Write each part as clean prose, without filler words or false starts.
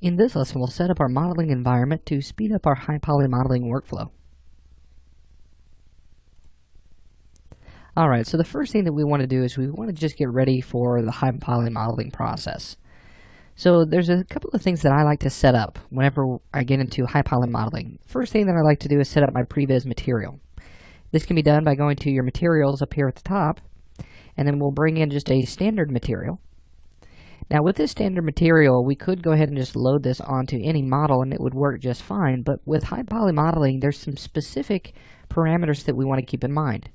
In this lesson, we'll set up our modeling environment to speed up our high poly modeling workflow. Alright, so the first thing that we want to do is we want to just get ready for the high poly modeling process. So there's a couple of things that I like to set up whenever I get into high poly modeling. First thing that I like to do is set up my previs material. This can be done by going to your materials up here at the top, and then we'll bring in just a standard material. Now with this standard material, we could go ahead and just load this onto any model and it would work just fine, but with high poly modeling, there's some specific parameters that we want to keep in mind.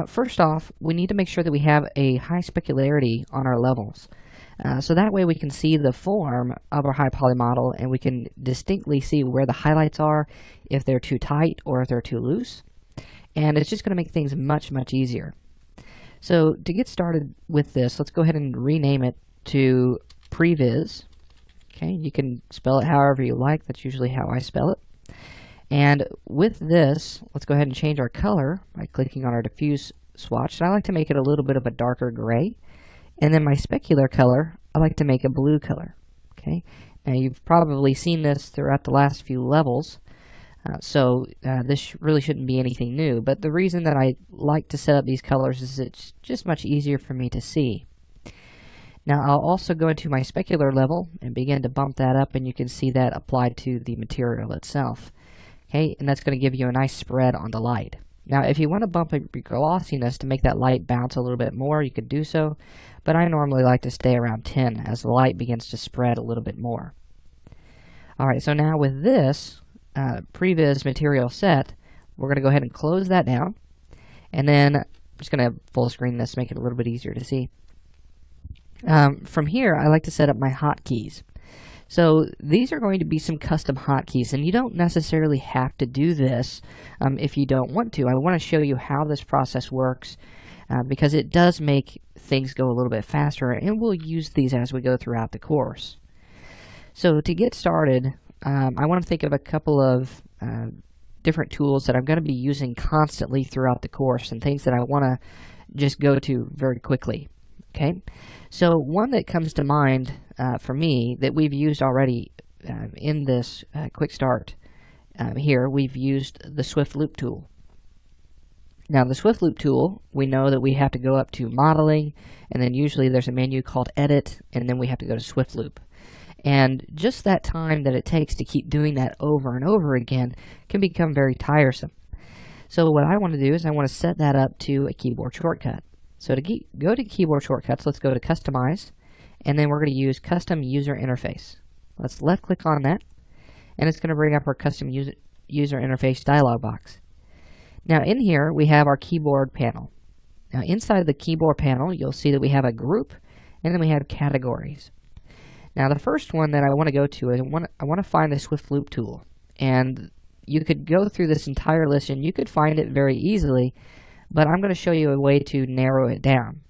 First off, we need to make sure that we have a high specularity on our levels. So that way we can see the form of our high poly model and we can distinctly see where the highlights are, if they're too tight or if they're too loose. And it's just going to make things much easier. So to get started with this, let's go ahead and rename it to previs. Okay, you can spell it however you like. That's usually how I spell it. And with this, let's go ahead and change our color by clicking on our diffuse swatch. And I like to make it a little bit of a darker gray. And then my specular color, I like to make a blue color. Okay, now you've probably seen this throughout the last few levels. This really shouldn't be anything new. But the reason that I like to set up these colors is it's just much easier for me to see. Now I'll also go into my specular level and begin to bump that up, and you can see that applied to the material itself. Okay, and that's going to give you a nice spread on the light. Now if you want to bump up your glossiness to make that light bounce a little bit more, you could do so, but I normally like to stay around 10 as the light begins to spread a little bit more. Alright, so now with this previs material set, we're going to go ahead and close that down, and then I'm just going to full screen this, make it a little bit easier to see. From here, I like to set up my hotkeys. So these are going to be some custom hotkeys, and you don't necessarily have to do this if you don't want to. I want to show you how this process works because it does make things go a little bit faster, and we'll use these as we go throughout the course. So to get started, I want to think of a couple of different tools that I'm going to be using constantly throughout the course and things that I want to just go to very quickly. Okay, so one that comes to mind for me that we've used already in this quick start here, we've used the Swift Loop tool. Now the Swift Loop tool, we know that we have to go up to modeling, and then usually there's a menu called edit, and then we have to go to Swift Loop. And just that time that it takes to keep doing that over and over again can become very tiresome. So what I want to do is I want to set that up to a keyboard shortcut. So to go to keyboard shortcuts, let's go to Customize, and then we're going to use Custom User Interface. Let's left click on that, and it's going to bring up our Custom User Interface dialog box. Now in here, we have our keyboard panel. Now inside the keyboard panel, you'll see that we have a group, and then we have categories. Now the first one that I want to go to is I want to find the Swift Loop tool. And you could go through this entire list, and you could find it very easily, but I'm going to show you a way to narrow it down.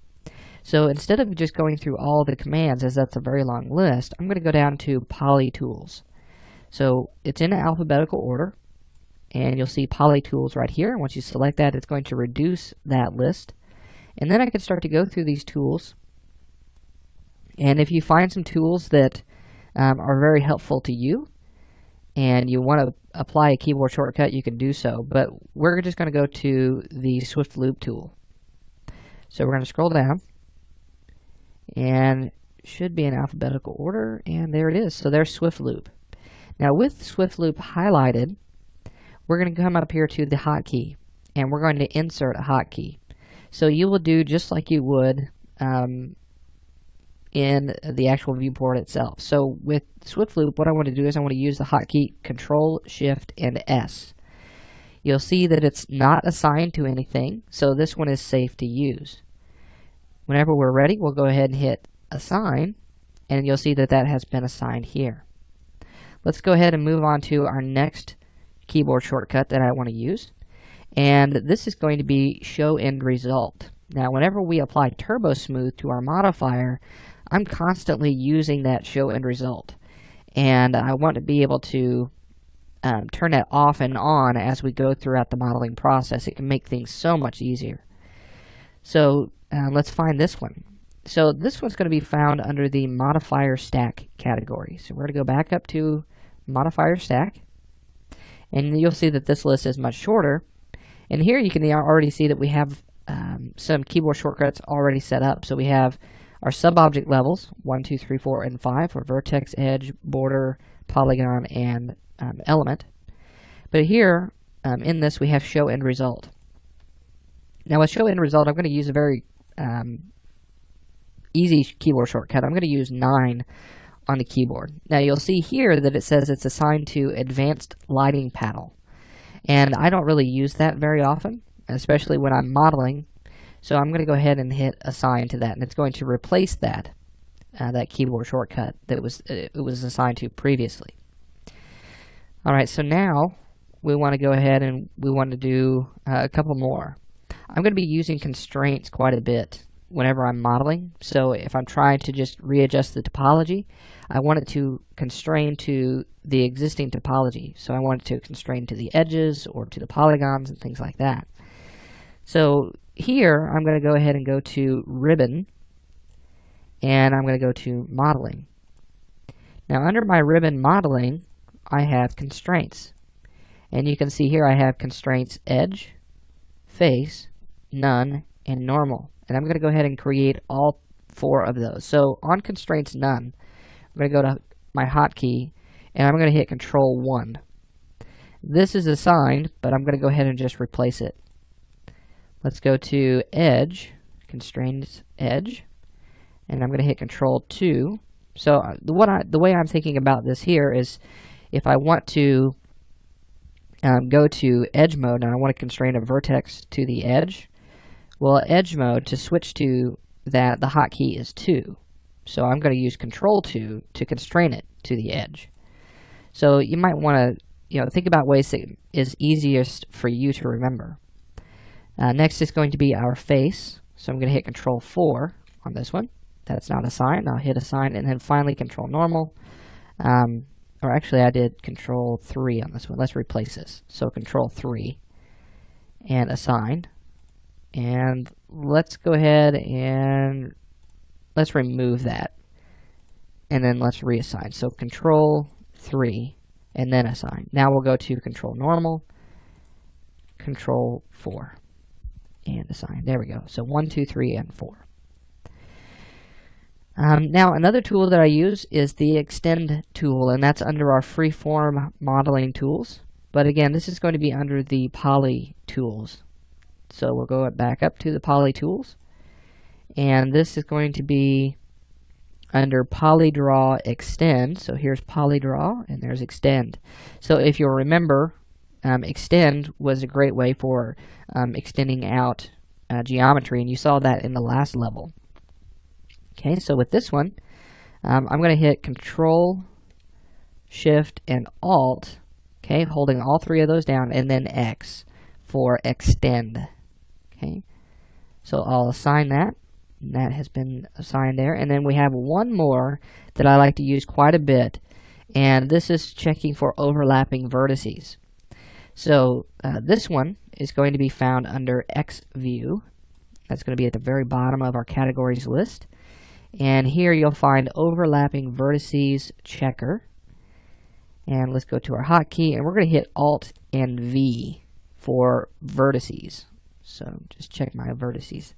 So instead of just going through all the commands, as that's a very long list, I'm going to go down to Poly Tools. So it's in alphabetical order, and you'll see Poly Tools right here. Once you select that, it's going to reduce that list. And then I can start to go through these tools. And if you find some tools that are very helpful to you, and you want to apply a keyboard shortcut, you can do so. But we're just going to go to the Swift Loop tool. So we're going to scroll down, and should be in alphabetical order, and there it is. So there's Swift Loop. Now with Swift Loop highlighted, we're going to come up here to the hotkey, and we're going to insert a hotkey. So you will do just like you would in the actual viewport itself. So with Swift Loop, what I want to do is I want to use the hotkey Control, Shift, and S. You'll see that it's not assigned to anything, so this one is safe to use. Whenever we're ready, we'll go ahead and hit Assign, and you'll see that that has been assigned here. Let's go ahead and move on to our next keyboard shortcut that I want to use, and this is going to be Show End Result. Now whenever we apply Turbo Smooth to our modifier, I'm constantly using that Show End Result, and I want to be able to turn that off and on as we go throughout the modeling process. It can make things so much easier. So let's find this one. So this one's going to be found under the modifier stack category. So we're going to go back up to modifier stack, and you'll see that this list is much shorter. And here you can already see that we have some keyboard shortcuts already set up. So we have our sub-object levels, 1, 2, 3, 4, and 5 for vertex, edge, border, polygon, and element. But here, in this, we have show end result. Now with show end result, I'm going to use a very easy keyboard shortcut. I'm going to use 9 on the keyboard. Now you'll see here that it says it's assigned to advanced lighting panel. And I don't really use that very often, especially when I'm modeling. So I'm going to go ahead and hit assign to that, and it's going to replace that that keyboard shortcut that it was assigned to previously. Alright, so now we want to go ahead and we want to do a couple more. I'm going to be using constraints quite a bit whenever I'm modeling. So if I'm trying to just readjust the topology, I want it to constrain to the existing topology. So I want it to constrain to the edges or to the polygons and things like that. So here I'm going to go ahead and go to ribbon, and I'm going to go to modeling. Now under my ribbon modeling, I have constraints. And you can see here I have constraints edge, face, none, and normal. And I'm going to go ahead and create all 4 of those. So on constraints none, I'm going to go to my hotkey, and I'm going to hit Control 1. This is assigned, but I'm going to go ahead and just replace it. Let's go to edge, constraints edge, and I'm going to hit Control 2. So the way I'm thinking about this here is if I want to go to edge mode and I want to constrain a vertex to the edge, well, edge mode, to switch to that, the hotkey is 2. So I'm going to use Control 2 to constrain it to the edge. So you might want to think about ways that is easiest for you to remember. Next is going to be our face. So I'm going to hit Control 4 on this one. That's not assigned. I'll hit assign, and then finally Control normal. Or actually I did Control 3 on this one. Let's replace this. So Control 3 and assign. And let's go ahead and let's remove that. And then let's reassign. So Control 3 and then assign. Now we'll go to Control normal, Control 4, and assign. There we go. So 1, 2, 3, and 4. Now another tool that I use is the extend tool, and that's under our freeform modeling tools. But again, this is going to be under the poly tools. So we'll go back up to the poly tools, and this is going to be under polydraw extend. So here's polydraw and there's extend. So if you'll remember, extend was a great way for extending out geometry, and you saw that in the last level. Okay, so with this one, I'm going to hit Control, Shift, and Alt, okay, holding all 3 of those down, and then X for extend. Okay, so I'll assign that. And that has been assigned there. And then we have one more that I like to use quite a bit, and this is checking for overlapping vertices. So this one is going to be found under X view. That's going to be at the very bottom of our categories list. And here you'll find overlapping vertices checker. And let's go to our hotkey, and we're going to hit Alt and V for vertices. So just check my vertices.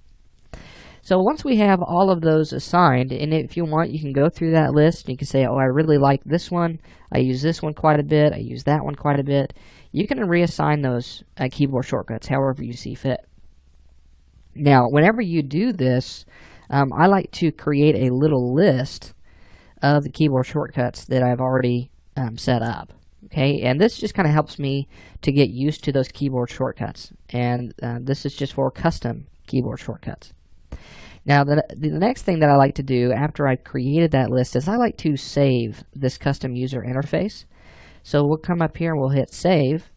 So once we have all of those assigned, and if you want, you can go through that list. You can say, oh, I really like this one. I use this one quite a bit. I use that one quite a bit. You can reassign those keyboard shortcuts however you see fit. Now, whenever you do this, I like to create a little list of the keyboard shortcuts that I've already set up. Okay, and this just kind of helps me to get used to those keyboard shortcuts. And this is just for custom keyboard shortcuts. Now, the next thing that I like to do after I've created that list is I like to save this custom user interface. So we'll come up here and we'll hit save.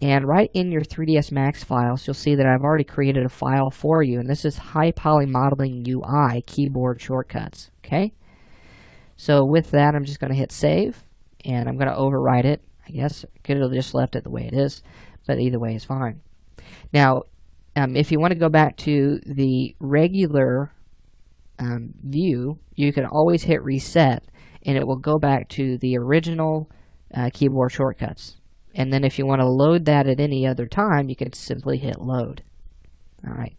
And right in your 3ds Max files, you'll see that I've already created a file for you. And this is High Poly Modeling UI keyboard shortcuts. Okay. So with that, I'm just going to hit save. And I'm going to overwrite it. I guess I could have just left it the way it is, but either way is fine. Now, if you want to go back to the regular view, you can always hit reset and it will go back to the original keyboard shortcuts. And then if you want to load that at any other time, you can simply hit load. Alright,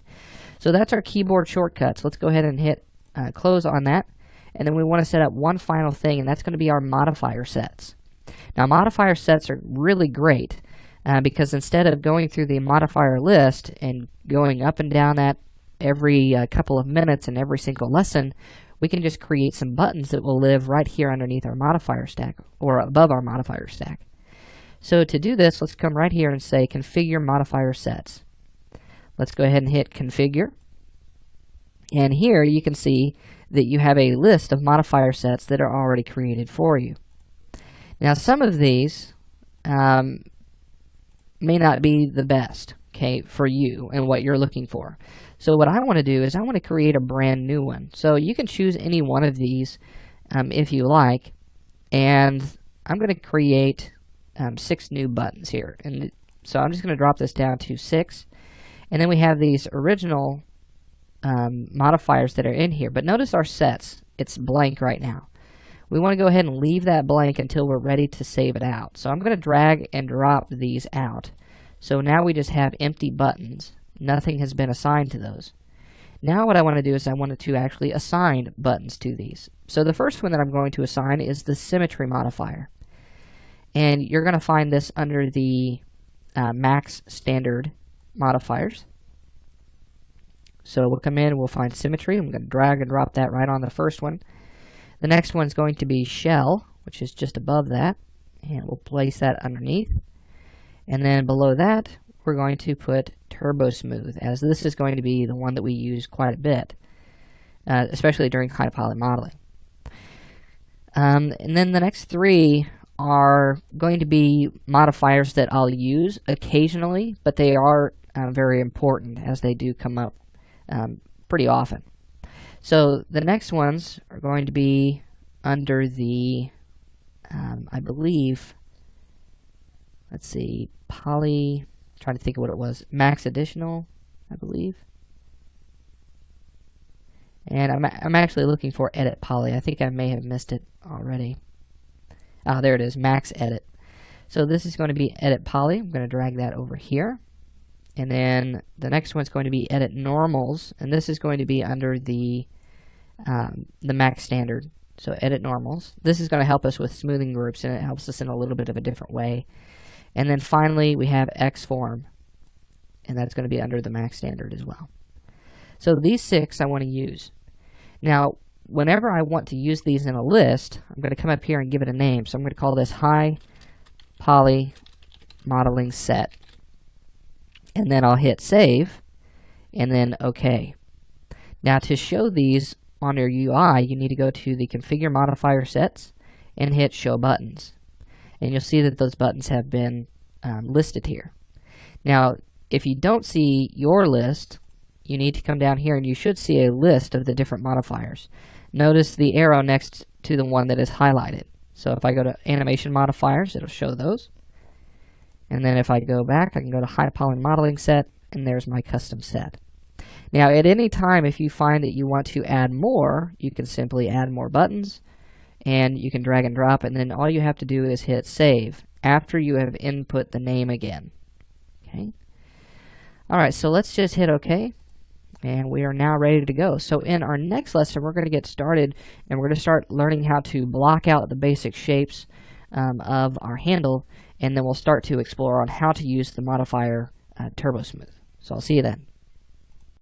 so that's our keyboard shortcuts. Let's go ahead and hit close on that. And then we want to set up one final thing, and that's going to be our modifier sets. Now, modifier sets are really great because instead of going through the modifier list and going up and down that every couple of minutes in every single lesson, we can just create some buttons that will live right here underneath our modifier stack or above our modifier stack. So to do this, let's come right here and say configure modifier sets. Let's go ahead and hit configure. And here you can see that you have a list of modifier sets that are already created for you. Now some of these may not be the best, okay, for you and what you're looking for. So what I want to do is I want to create a brand new one. So you can choose any one of these if you like, and I'm going to create 6 new buttons here. And so I'm just going to drop this down to 6, and then we have these original modifiers that are in here. But notice our sets, it's blank right now. We want to go ahead and leave that blank until we're ready to save it out. So I'm going to drag and drop these out. So now we just have empty buttons. Nothing has been assigned to those. Now what I want to do is I wanted to actually assign buttons to these. So the first one that I'm going to assign is the symmetry modifier. And you're going to find this under the max standard modifiers. So we'll come in, we'll find symmetry. I'm going to drag and drop that right on the first one. The next one's going to be shell, which is just above that, and we'll place that underneath. And then below that, we're going to put turbo smooth, as this is going to be the one that we use quite a bit, especially during high poly modeling. And then the next 3 are going to be modifiers that I'll use occasionally, but they are very important as they do come up pretty often. So the next ones are going to be under the, I believe, let's see, poly, trying to think of what it was, max additional, I believe. And I'm actually looking for edit poly. I think I may have missed it already. Ah, there it is, max edit. So this is going to be edit poly. I'm going to drag that over here. And then the next one's going to be edit normals, and this is going to be under the max standard. So edit normals. This is going to help us with smoothing groups, and it helps us in a little bit of a different way. And then finally we have Xform, and that's going to be under the max standard as well. So these 6 I want to use. Now whenever I want to use these in a list, I'm going to come up here and give it a name. So I'm going to call this high poly modeling set. And then I'll hit save, and then OK. Now to show these on your UI, you need to go to the configure modifier sets and hit show buttons. And you'll see that those buttons have been listed here. Now if you don't see your list, you need to come down here and you should see a list of the different modifiers. Notice the arrow next to the one that is highlighted. So if I go to animation modifiers, it'll show those. And then if I go back, I can go to high poly modeling set, and there's my custom set. Now at any time, if you find that you want to add more, you can simply add more buttons, and you can drag and drop, and then all you have to do is hit save after you have input the name again. Okay. Alright, so let's just hit OK, and we are now ready to go. So in our next lesson, we're going to get started, and we're going to start learning how to block out the basic shapes of our handle, and then we'll start to explore on how to use the modifier Turbo Smooth. So I'll see you then.